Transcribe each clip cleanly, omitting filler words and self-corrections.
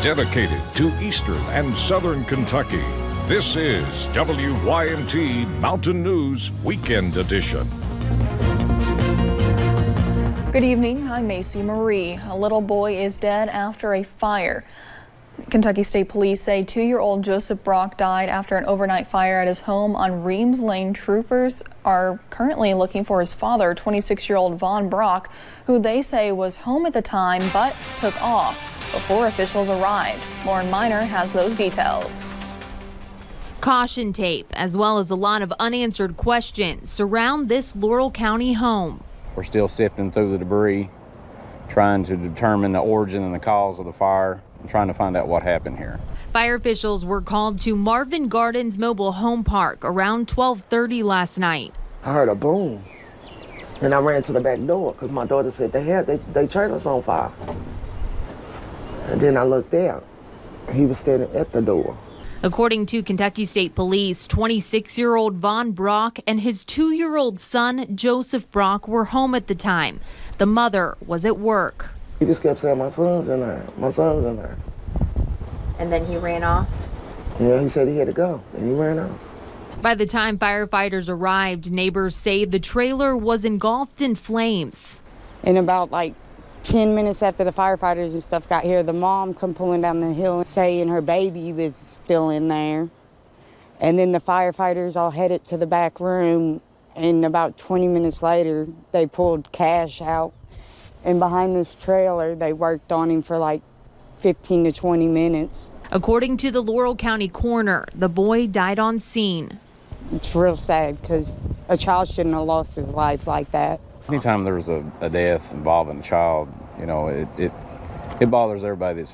Dedicated to Eastern and Southern Kentucky, this is WYMT Mountain News Weekend Edition. Good evening, I'm Macy Marie. A little boy is dead after a fire. Kentucky State Police say 2-year-old Joseph Brock died after an overnight fire at his home on Reams Lane. Troopers are currently looking for his father, 26-year-old Vaughn Brock, who they say was home at the time but took off before officials arrived. Lauren Miner has those details. Caution tape, as well as a lot of unanswered questions, surround this Laurel County home. We're still sifting through the debris, trying to determine the origin and the cause of the fire, and trying to find out what happened here. Fire officials were called to Marvin Gardens Mobile Home Park around 12:30 last night. I heard a boom, and I ran to the back door because my daughter said they had they trailers on fire. And then I looked out. He was standing at the door. According to Kentucky State Police, 26-year-old Vaughn Brock and his 2-year-old son, Joseph Brock, were home at the time. The mother was at work. He just kept saying, my son's in there, my son's in there. And then he ran off? Yeah, he said he had to go, and he ran off. By the time firefighters arrived, neighbors say the trailer was engulfed in flames. In about 10 minutes after the firefighters and stuff got here, the mom come pulling down the hill saying her baby was still in there. And then the firefighters all headed to the back room, and about 20 minutes later, they pulled Cash out. And behind this trailer, they worked on him for 15 to 20 minutes. According to the Laurel County coroner, the boy died on scene. It's real sad because a child shouldn't have lost his life like that. Anytime there's a death involving a child, it bothers everybody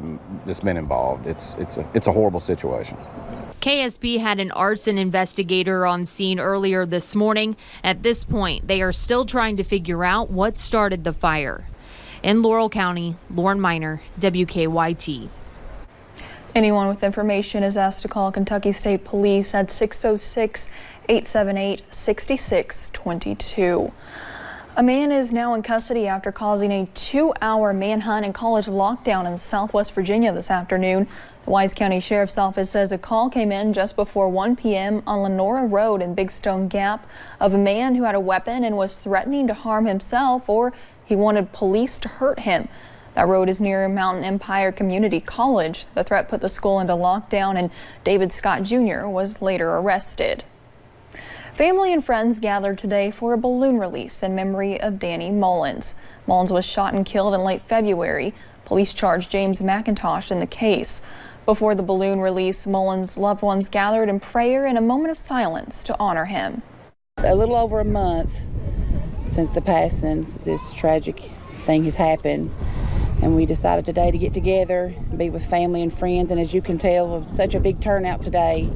that's been involved. It's a horrible situation. KSB had an arson investigator on scene earlier this morning. At this point, they are still trying to figure out what started the fire. In Laurel County, Lauren Miner, WKYT. Anyone with information is asked to call Kentucky State Police at 606-878-6622. A man is now in custody after causing a 2-hour manhunt and college lockdown in Southwest Virginia this afternoon. The Wise County Sheriff's Office says a call came in just before 1 p.m. on Lenora Road in Big Stone Gap of a man who had a weapon and was threatening to harm himself, or he wanted police to hurt him. That road is near Mountain Empire Community College. The threat put the school into lockdown, and David Scott Jr. was later arrested. Family and friends gathered today for a balloon release in memory of Danny Mullins. Mullins was shot and killed in late February. Police charged James McIntosh in the case. Before the balloon release, Mullins' loved ones gathered in prayer and a moment of silence to honor him. A little over a month since the passing, this tragic thing has happened. And we decided today to get together, be with family and friends. And as you can tell, it was such a big turnout today.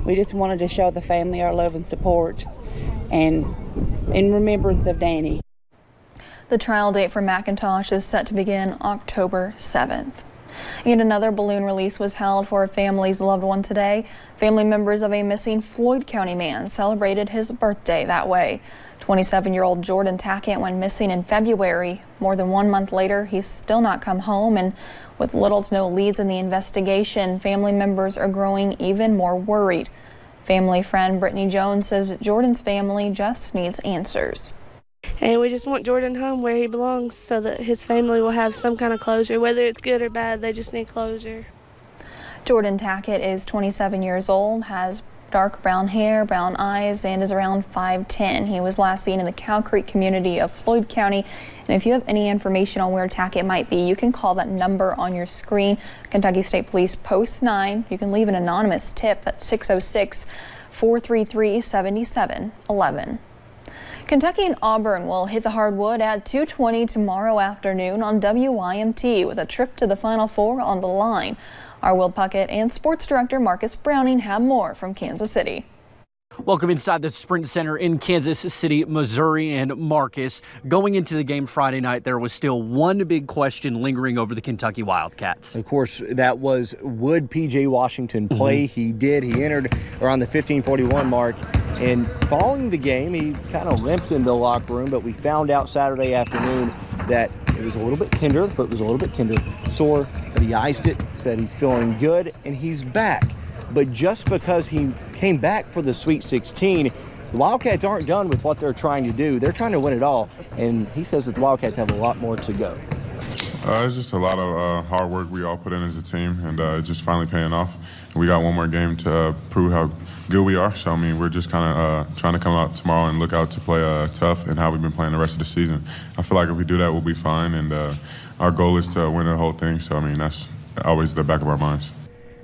We just wanted to show the family our love and support and in remembrance of Danny. The trial date for McIntosh is set to begin October 7th. And another balloon release was held for a family's loved one today. Family members of a missing Floyd County man celebrated his birthday that way. 27-year-old Jordan Tackett went missing in February. More than 1 month later, he's still not come home, and with little to no leads in the investigation, family members are growing even more worried. Family friend Brittany Jones says Jordan's family just needs answers. And we just want Jordan home where he belongs so that his family will have some kind of closure. Whether it's good or bad, they just need closure. Jordan Tackett is 27 years old, has dark brown hair, brown eyes, and is around 5'10". He was last seen in the Cow Creek community of Floyd County. And if you have any information on where Tackett might be, you can call that number on your screen. Kentucky State Police Post 9. You can leave an anonymous tip. That's 606-433-7711. Kentucky and Auburn will hit the hardwood at 2:20 tomorrow afternoon on WYMT with a trip to the Final Four on the line. Our Will Puckett and sports director Marcus Browning have more from Kansas City. Welcome inside the Sprint Center in Kansas City, Missouri. And Marcus, going into the game Friday night, there was still one big question lingering over the Kentucky Wildcats. Of course, that was, would P.J. Washington play? He did. He entered around the 15:41 mark. And following the game, he kind of limped in the locker room, but we found out Saturday afternoon that It was a little bit tender. The foot was a little bit tender, sore, but he iced it, said he's feeling good, and he's back. But just because he came back for the Sweet 16, the Wildcats aren't done with what they're trying to do. They're trying to win it all, and he says that the Wildcats have a lot more to go. It's just a lot of hard work we all put in as a team, and it's just finally paying off. We got one more game to prove how good we are. So, I mean, we're just kind of trying to come out tomorrow and look out to play tough and how we've been playing the rest of the season. I feel like if we do that, we'll be fine, and our goal is to win the whole thing. So, I mean, that's always the back of our minds.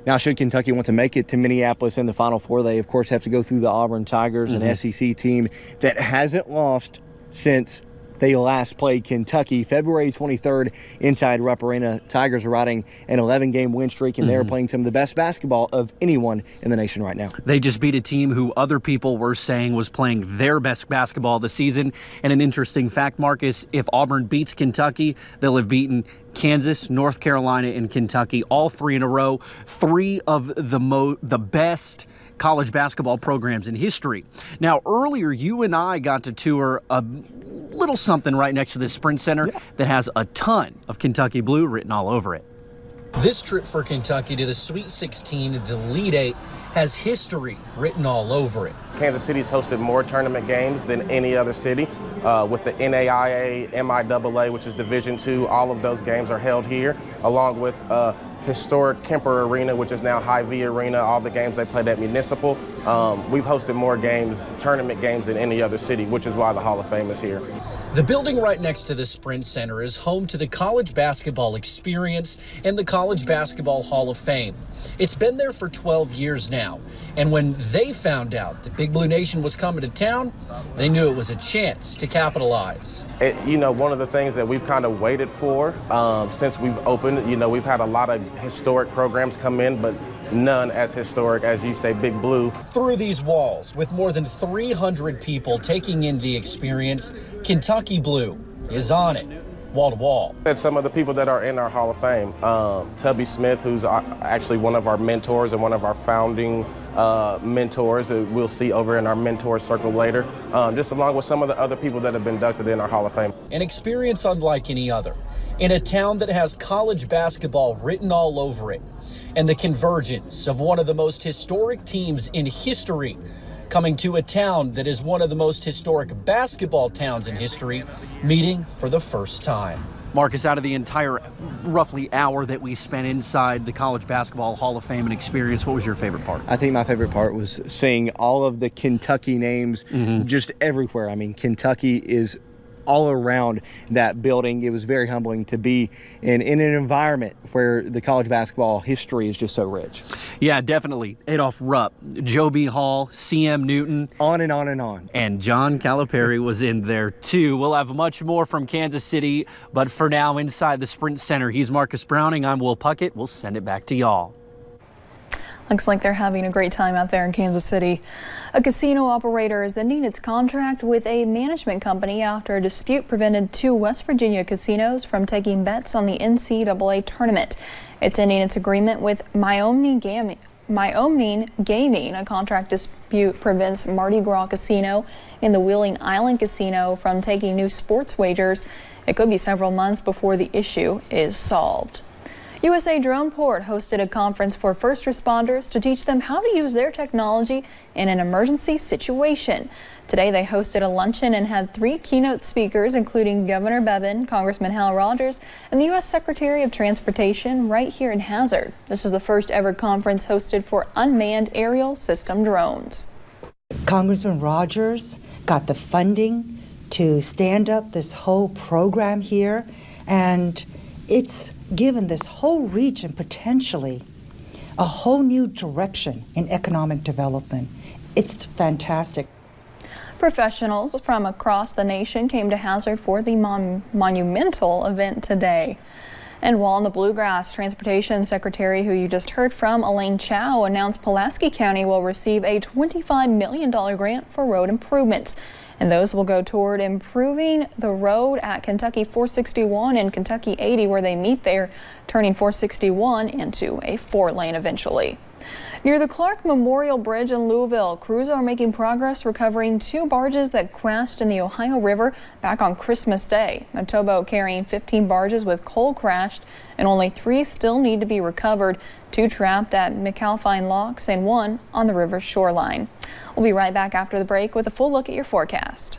Now, should Kentucky want to make it to Minneapolis in the Final Four, they, of course, have to go through the Auburn Tigers, an SEC team that hasn't lost since they last played Kentucky February 23rd inside Rupp Arena. Tigers are riding an 11-game win streak, and they're playing some of the best basketball of anyone in the nation right now. They just beat a team who other people were saying was playing their best basketball of the season. And an interesting fact, Marcus, if Auburn beats Kentucky, they'll have beaten Kansas, North Carolina, and Kentucky, all three in a row. Three of the best college basketball programs in history. Now, earlier, you and I got to tour a little something right next to this Sprint Center that has a ton of Kentucky blue written all over it. This trip for Kentucky to the Sweet 16, the Elite Eight, has history written all over it. Kansas City's hosted more tournament games than any other city. With the NAIA, MIAA, which is Division II, all of those games are held here, along with historic Kemper Arena, which is now Hy-Vee Arena, all the games they played at Municipal. We've hosted more games, tournament games, than any other city, which is why the Hall of Fame is here. The building right next to the Sprint Center is home to the College Basketball Experience and the College Basketball Hall of Fame. It's been there for 12 years now, and when they found out that Big Blue Nation was coming to town, they knew it was a chance to capitalize. One of the things that we've kind of waited for since we've opened, we've had a lot of historic programs come in, but none as historic as, you say, Big Blue. Through these walls, with more than 300 people taking in the experience, Kentucky Blue is on it, wall to wall. And some of the people that are in our Hall of Fame, Tubby Smith, who's actually one of our mentors and one of our founding mentors, we'll see over in our mentor circle later, just along with some of the other people that have been inducted in our Hall of Fame. An experience unlike any other, in a town that has college basketball written all over it, and the convergence of one of the most historic teams in history coming to a town that is one of the most historic basketball towns in history, meeting for the first time. Marcus, out of the entire roughly hour that we spent inside the College Basketball Hall of Fame and Experience, what was your favorite part? I think my favorite part was seeing all of the Kentucky names just everywhere. I mean, Kentucky is all around that building. It was very humbling to be in an environment where the college basketball history is just so rich. Yeah, definitely. Adolph Rupp, Joe B. Hall, C.M. Newton. On and on and on. And John Calipari was in there too. We'll have much more from Kansas City, but for now, inside the Sprint Center, he's Marcus Browning. I'm Will Puckett. We'll send it back to y'all. Looks like they're having a great time out there in Kansas City. A casino operator is ending its contract with a management company after a dispute prevented 2 West Virginia casinos from taking bets on the NCAA tournament. It's ending its agreement with Wyoming Gaming. A contract dispute prevents Mardi Gras Casino and the Wheeling Island Casino from taking new sports wagers. It could be several months before the issue is solved. USA Drone Port hosted a conference for first responders to teach them how to use their technology in an emergency situation. Today they hosted a luncheon and had 3 keynote speakers, including Governor Bevin, Congressman Hal Rogers, and the U.S. Secretary of Transportation right here in Hazard. This is the first ever conference hosted for unmanned aerial system drones. Congressman Rogers got the funding to stand up this whole program here, and it's given this whole region potentially a whole new direction in economic development. It's fantastic. Professionals from across the nation came to Hazard for the monumental event today. And while in the Bluegrass, Transportation Secretary, who you just heard from, Elaine Chao, announced Pulaski County will receive a $25 million grant for road improvements. And those will go toward improving the road at Kentucky 461 and Kentucky 80 where they meet there, turning 461 into a 4-lane eventually. Near the Clark Memorial Bridge in Louisville, crews are making progress recovering 2 barges that crashed in the Ohio River back on Christmas Day. A towboat carrying 15 barges with coal crashed, and only 3 still need to be recovered, 2 trapped at McAlpine Locks and 1 on the river's shoreline. We'll be right back after the break with a full look at your forecast.